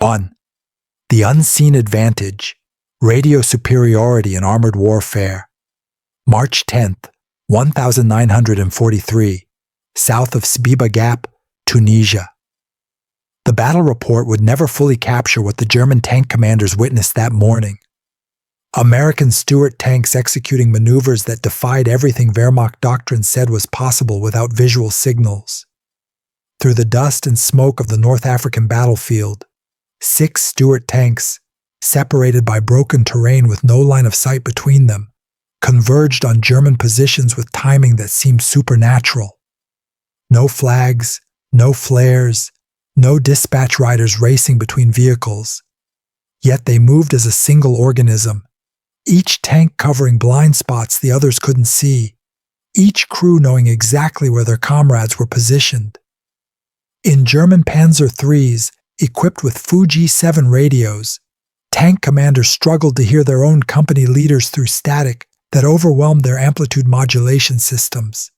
1. The unseen advantage, radio superiority in armored warfare. March 10th, 1943, south of Sbiba Gap, Tunisia. The battle report would never fully capture what the German tank commanders witnessed that morning. American Stuart tanks executing maneuvers that defied everything Wehrmacht doctrine said was possible without visual signals. Through the dust and smoke of the North African battlefield, 6 Stuart tanks, separated by broken terrain with no line of sight between them, converged on German positions with timing that seemed supernatural. No flags, no flares, no dispatch riders racing between vehicles. Yet they moved as a single organism, each tank covering blind spots the others couldn't see, each crew knowing exactly where their comrades were positioned. In German Panzer IIIs, equipped with Fuji 7 radios, tank commanders struggled to hear their own company leaders through static that overwhelmed their amplitude modulation systems.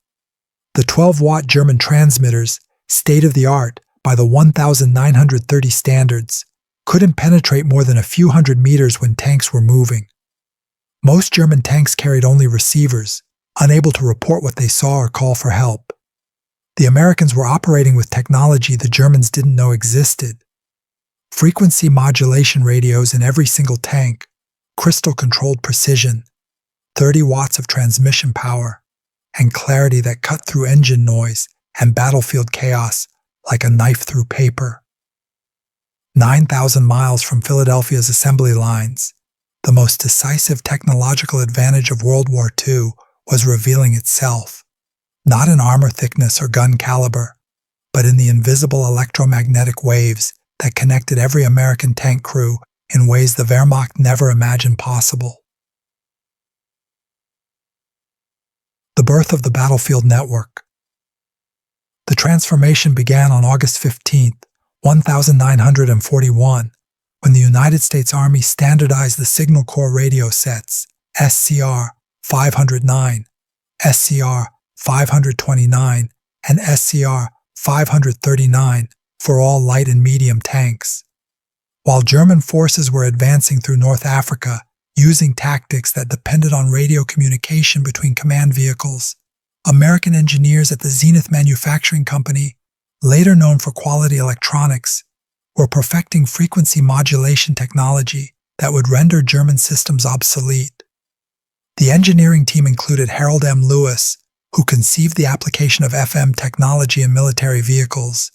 The 12-watt German transmitters, state-of-the-art by the 1930 standards, couldn't penetrate more than a few hundred meters when tanks were moving. Most German tanks carried only receivers, unable to report what they saw or call for help. The Americans were operating with technology the Germans didn't know existed. Frequency modulation radios in every single tank, crystal-controlled precision, 30 watts of transmission power, and clarity that cut through engine noise and battlefield chaos like a knife through paper. 9,000 miles from Philadelphia's assembly lines, the most decisive technological advantage of World War II was revealing itself, not in armor thickness or gun caliber, but in the invisible electromagnetic waves that connected every American tank crew in ways the Wehrmacht never imagined possible. The birth of the battlefield network. The transformation began on August 15, 1941, when the United States Army standardized the Signal Corps radio sets SCR 509, SCR 529, and SCR 539 for all light and medium tanks. While German forces were advancing through North Africa, using tactics that depended on radio communication between command vehicles, American engineers at the Zenith Manufacturing Company, later known for Quality Electronics, were perfecting frequency modulation technology that would render German systems obsolete. The engineering team included Harold M. Lewis, who conceived the application of FM technology in military vehicles,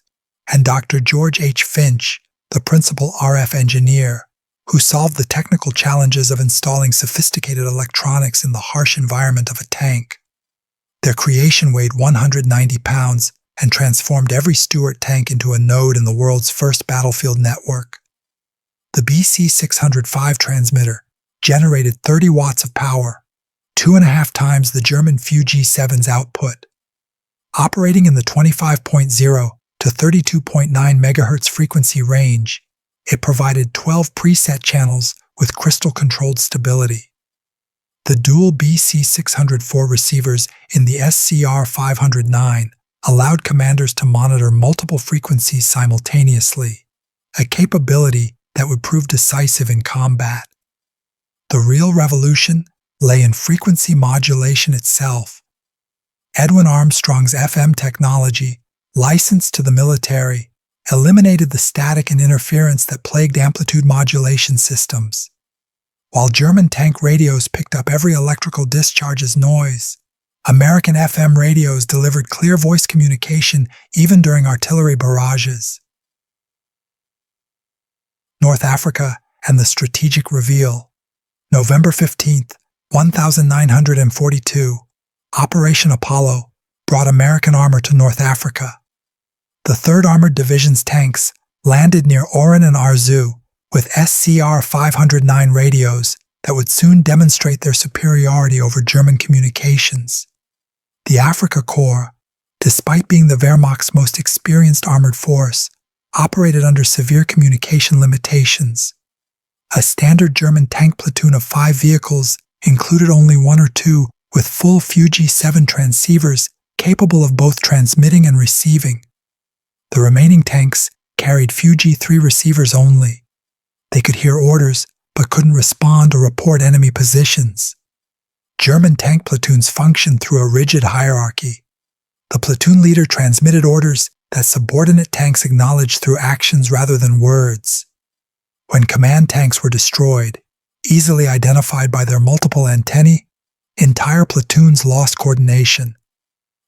and Dr. George H. Finch, the principal RF engineer, who solved the technical challenges of installing sophisticated electronics in the harsh environment of a tank. Their creation weighed 190 pounds and transformed every Stuart tank into a node in the world's first battlefield network. The BC-605 transmitter generated 30 watts of power, 2.5 times the German Fuji 7's output. Operating in the 25.0 to 32.9 MHz frequency range, it provided 12 preset channels with crystal-controlled stability. The dual BC-604 receivers in the SCR 509 allowed commanders to monitor multiple frequencies simultaneously, a capability that would prove decisive in combat. The real revolution lay in frequency modulation itself. Edwin Armstrong's FM technology, licensed to the military, eliminated the static and interference that plagued amplitude modulation systems. While German tank radios picked up every electrical discharge as noise, American FM radios delivered clear voice communication even during artillery barrages. North Africa and the strategic reveal. November 15, 1942, Operation Apollo brought American armor to North Africa. The 3rd Armored Division's tanks landed near Oran and Arzew with SCR 509 radios that would soon demonstrate their superiority over German communications. The Afrika Korps, despite being the Wehrmacht's most experienced armored force, operated under severe communication limitations. A standard German tank platoon of 5 vehicles included only 1 or 2 with full Fuji 7 transceivers capable of both transmitting and receiving. The remaining tanks carried Fuji-3 receivers only. They could hear orders, but couldn't respond or report enemy positions. German tank platoons functioned through a rigid hierarchy. The platoon leader transmitted orders that subordinate tanks acknowledged through actions rather than words. When command tanks were destroyed, easily identified by their multiple antennae, entire platoons lost coordination.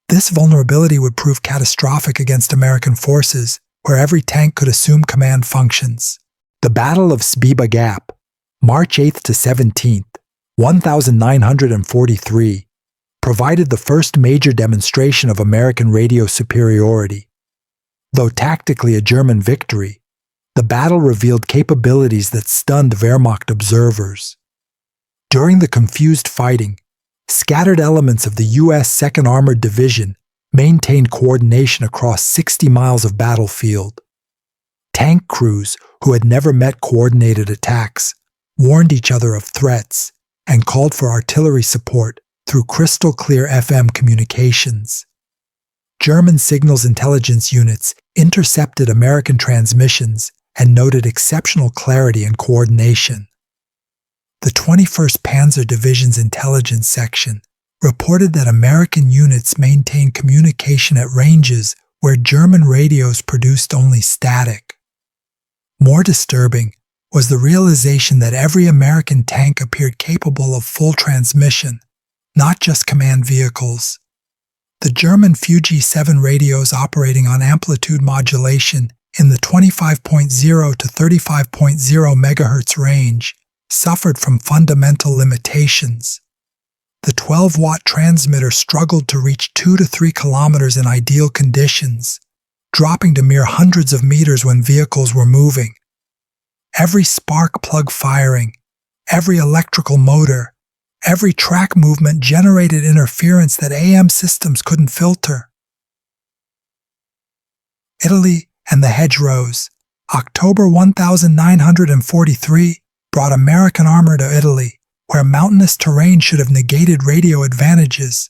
This vulnerability would prove catastrophic against American forces, where every tank could assume command functions. The Battle of Sbiba Gap, March 8th to 17th, 1943, provided the first major demonstration of American radio superiority. Though tactically a German victory, the battle revealed capabilities that stunned Wehrmacht observers. During the confused fighting, scattered elements of the U.S. 2nd Armored Division maintained coordination across 60 miles of battlefield. Tank crews, who had never met coordinated attacks, warned each other of threats and called for artillery support through crystal-clear FM communications. German signals intelligence units intercepted American transmissions and noted exceptional clarity and coordination. The 21st Panzer Division's intelligence section reported that American units maintained communication at ranges where German radios produced only static. More disturbing was the realization that every American tank appeared capable of full transmission, not just command vehicles. The German Fuji-7 radios operating on amplitude modulation in the 25.0 to 35.0 MHz range suffered from fundamental limitations. The 12-watt transmitter struggled to reach 2 to 3 kilometers in ideal conditions, dropping to mere hundreds of meters when vehicles were moving. Every spark plug firing, every electrical motor, every track movement generated interference that AM systems couldn't filter. Italy and the Hedgerows, October 1943, brought American armor to Italy, where mountainous terrain should have negated radio advantages.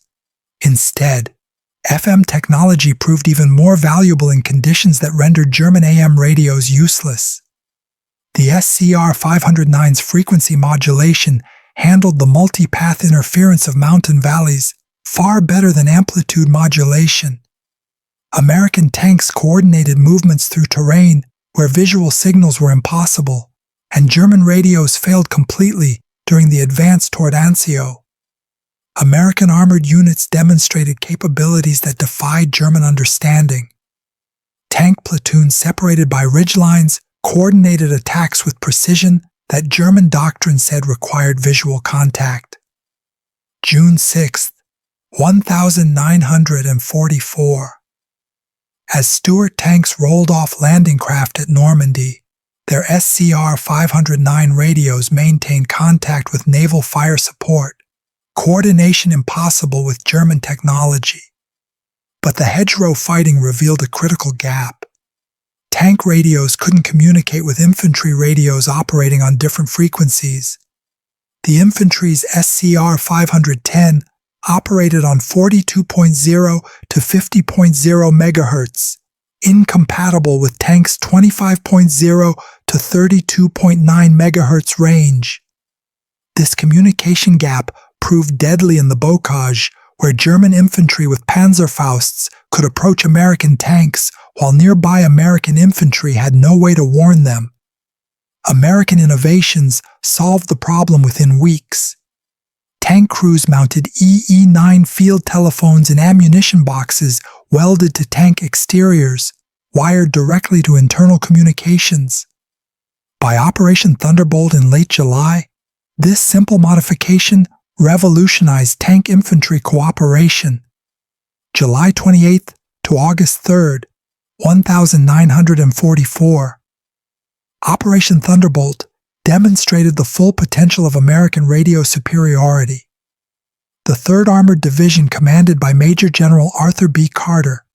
Instead, FM technology proved even more valuable in conditions that rendered German AM radios useless. The SCR-509's frequency modulation handled the multi-path interference of mountain valleys far better than amplitude modulation. American tanks coordinated movements through terrain where visual signals were impossible, and German radios failed completely during the advance toward Anzio. American armored units demonstrated capabilities that defied German understanding. Tank platoons separated by ridgelines coordinated attacks with precision that German doctrine said required visual contact. June 6, 1944. As Stuart tanks rolled off landing craft at Normandy, their SCR-509 radios maintained contact with naval fire support, coordination impossible with German technology. But the hedgerow fighting revealed a critical gap. Tank radios couldn't communicate with infantry radios operating on different frequencies. The infantry's SCR-510 operated on 42.0 to 50.0 MHz, incompatible with tanks' 25.0 to 32.9 MHz range. This communication gap proved deadly in the bocage, where German infantry with Panzerfausts could approach American tanks while nearby American infantry had no way to warn them. American innovations solved the problem within weeks. Tank crews mounted EE-9 field telephones in ammunition boxes welded to tank exteriors, wired directly to internal communications. By Operation Thunderbolt in late July, this simple modification revolutionized tank infantry cooperation. July 28th to August 3rd, 1944. Operation Thunderbolt demonstrated the full potential of American radio superiority. The 3rd Armored Division, commanded by Major General Arthur B. Carter,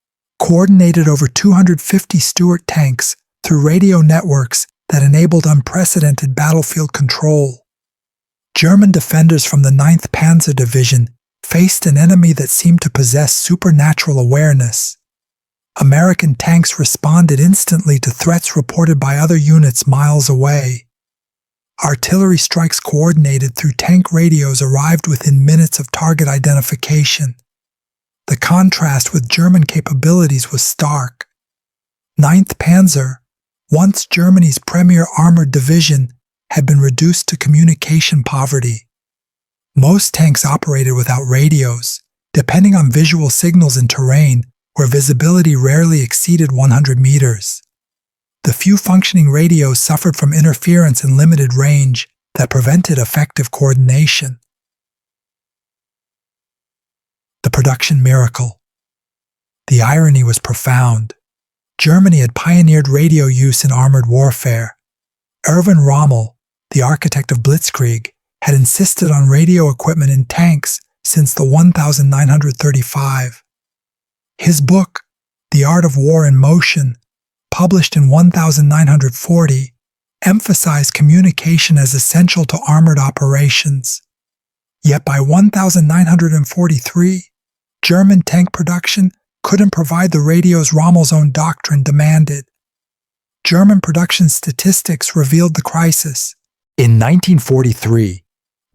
coordinated over 250 Stuart tanks through radio networks that enabled unprecedented battlefield control. German defenders from the 9th Panzer Division faced an enemy that seemed to possess supernatural awareness. American tanks responded instantly to threats reported by other units miles away. Artillery strikes coordinated through tank radios arrived within minutes of target identification. The contrast with German capabilities was stark. 9th Panzer, once Germany's premier armored division, had been reduced to communication poverty. Most tanks operated without radios, depending on visual signals in terrain where visibility rarely exceeded 100 meters. The few functioning radios suffered from interference and limited range that prevented effective coordination. The production miracle. The irony was profound. Germany had pioneered radio use in armored warfare. Erwin Rommel, the architect of Blitzkrieg, had insisted on radio equipment in tanks since the 1935. His book, The Art of War in Motion, published in 1940, emphasized communication as essential to armored operations. Yet by 1943, German tank production couldn't provide the radios Rommel's own doctrine demanded. German production statistics revealed the crisis. In 1943,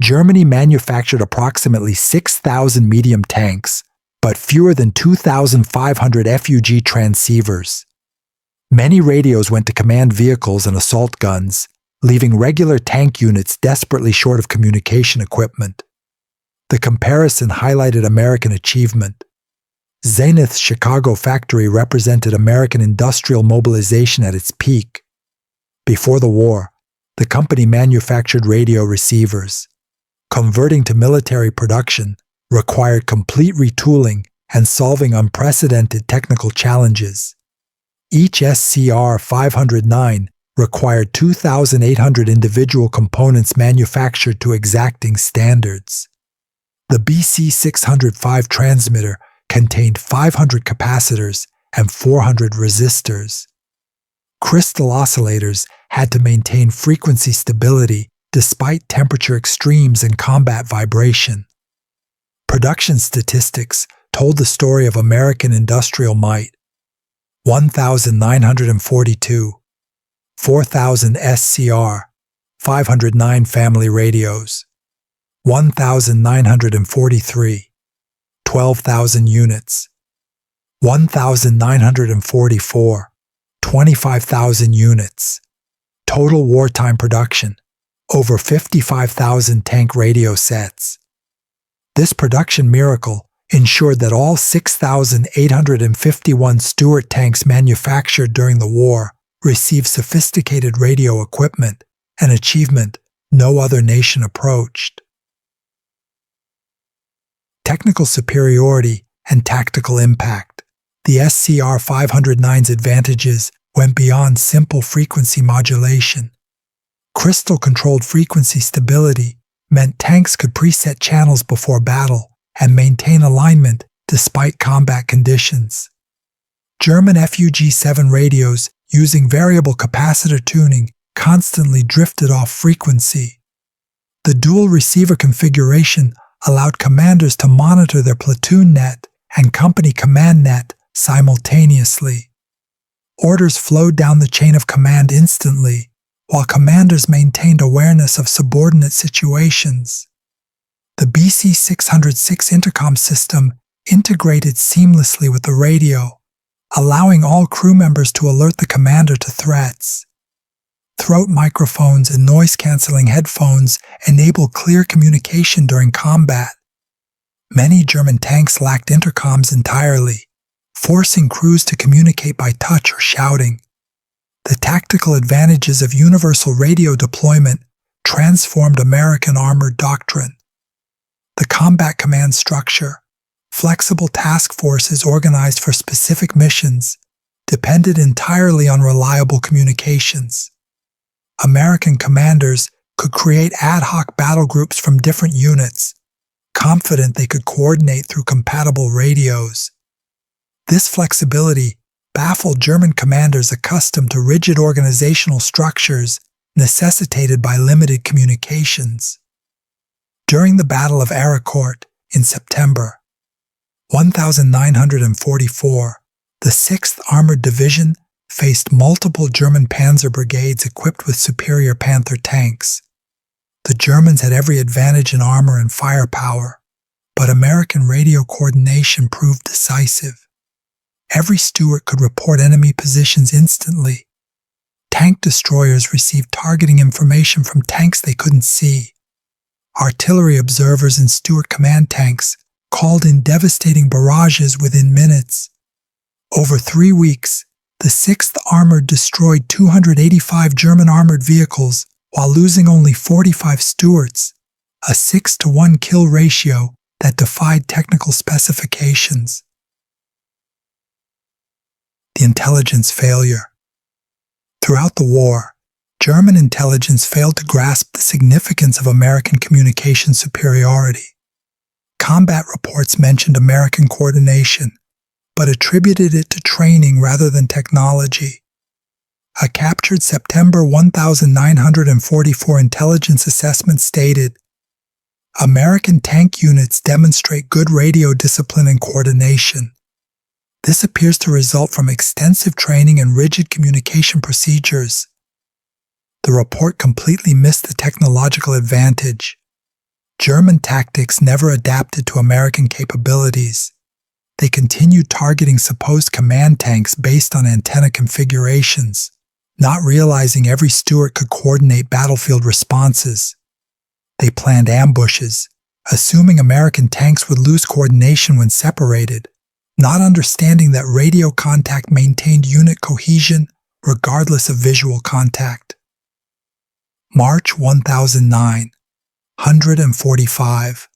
Germany manufactured approximately 6,000 medium tanks, but fewer than 2,500 FUG transceivers. Many radios went to command vehicles and assault guns, leaving regular tank units desperately short of communication equipment. The comparison highlighted American achievement. Zenith's Chicago factory represented American industrial mobilization at its peak. Before the war, the company manufactured radio receivers. Converting to military production required complete retooling and solving unprecedented technical challenges. Each SCR 509 required 2,800 individual components manufactured to exacting standards. The BC 605 transmitter contained 500 capacitors and 400 resistors. Crystal oscillators had to maintain frequency stability despite temperature extremes and combat vibration. Production statistics told the story of American industrial might. 1,942, 4,000 SCR, 509 family radios. 1,943, 12,000 units. 1,944, 25,000 units. Total wartime production, over 55,000 tank radio sets. This production miracle ensured that all 6,851 Stuart tanks manufactured during the war received sophisticated radio equipment, an achievement no other nation approached. Technical superiority and tactical impact. The SCR 509's advantages went beyond simple frequency modulation. Crystal-controlled frequency stability meant tanks could preset channels before battle and maintain alignment despite combat conditions. German FUG-7 radios, using variable capacitor tuning, constantly drifted off frequency. The dual receiver configuration allowed commanders to monitor their platoon net and company command net simultaneously. Orders flowed down the chain of command instantly, while commanders maintained awareness of subordinate situations. The BC 606 intercom system integrated seamlessly with the radio, allowing all crew members to alert the commander to threats. Throat microphones and noise-canceling headphones enabled clear communication during combat. Many German tanks lacked intercoms entirely, forcing crews to communicate by touch or shouting. The tactical advantages of universal radio deployment transformed American armored doctrine. The combat command structure, flexible task forces organized for specific missions, depended entirely on reliable communications. American commanders could create ad hoc battle groups from different units, confident they could coordinate through compatible radios. This flexibility baffled German commanders accustomed to rigid organizational structures necessitated by limited communications. During the Battle of Aricourt in September 1944, The 6th Armored Division faced multiple German panzer brigades equipped with superior Panther tanks. The Germans had every advantage in armor and firepower, but American radio coordination proved decisive. Every Stuart could report enemy positions instantly. Tank destroyers received targeting information from tanks they couldn't see. Artillery observers in Stuart command tanks called in devastating barrages within minutes. Over 3 weeks, the 6th Armored destroyed 285 German armored vehicles while losing only 45 Stuarts, a 6-to-1 kill ratio that defied technical specifications. The intelligence failure. Throughout the war, German intelligence failed to grasp the significance of American communication superiority. Combat reports mentioned American coordination, but attributed it to training rather than technology. A captured September 1944 intelligence assessment stated, "American tank units demonstrate good radio discipline and coordination. This appears to result from extensive training and rigid communication procedures." The report completely missed the technological advantage. German tactics never adapted to American capabilities. They continued targeting supposed command tanks based on antenna configurations, not realizing every Stuart could coordinate battlefield responses. They planned ambushes, assuming American tanks would lose coordination when separated, not understanding that radio contact maintained unit cohesion regardless of visual contact. March 1009, 145.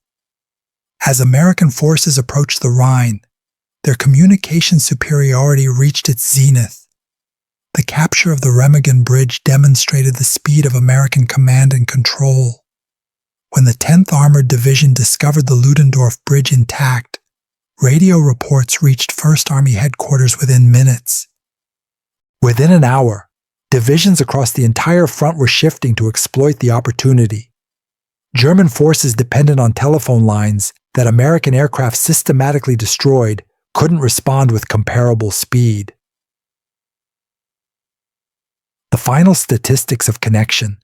As American forces approached the Rhine, their communication superiority reached its zenith. The capture of the Remagen Bridge demonstrated the speed of American command and control. When the 10th Armored Division discovered the Ludendorff Bridge intact, radio reports reached 1st Army headquarters within minutes. Within an hour, divisions across the entire front were shifting to exploit the opportunity. German forces dependent on telephone lines that American aircraft systematically destroyed couldn't respond with comparable speed. The final statistics of connection.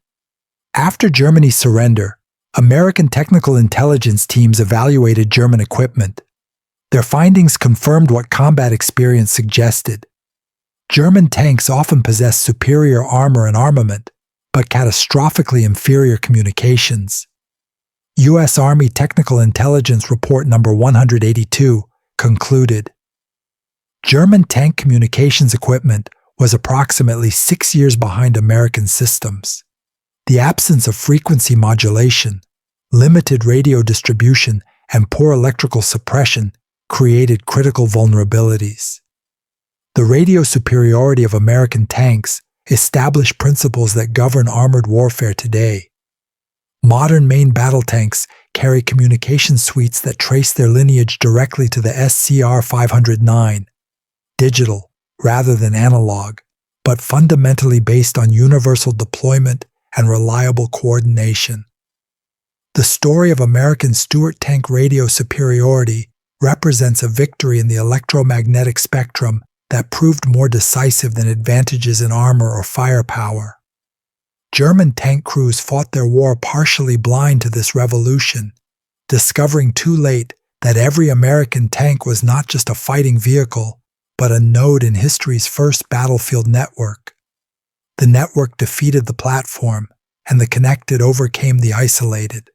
After Germany's surrender, American technical intelligence teams evaluated German equipment. Their findings confirmed what combat experience suggested. German tanks often possessed superior armor and armament, but catastrophically inferior communications. U.S. Army Technical Intelligence Report number 182 concluded, German tank communications equipment was approximately 6 years behind American systems. The absence of frequency modulation, limited radio distribution, and poor electrical suppression created critical vulnerabilities. The radio superiority of American tanks established principles that govern armored warfare today. Modern main battle tanks carry communication suites that trace their lineage directly to the SCR 509, digital rather than analog, but fundamentally based on universal deployment and reliable coordination. The story of American Stuart tank radio superiority represents a victory in the electromagnetic spectrum that proved more decisive than advantages in armor or firepower. German tank crews fought their war partially blind to this revolution, discovering too late that every American tank was not just a fighting vehicle, but a node in history's first battlefield network. The network defeated the platform, and the connected overcame the isolated.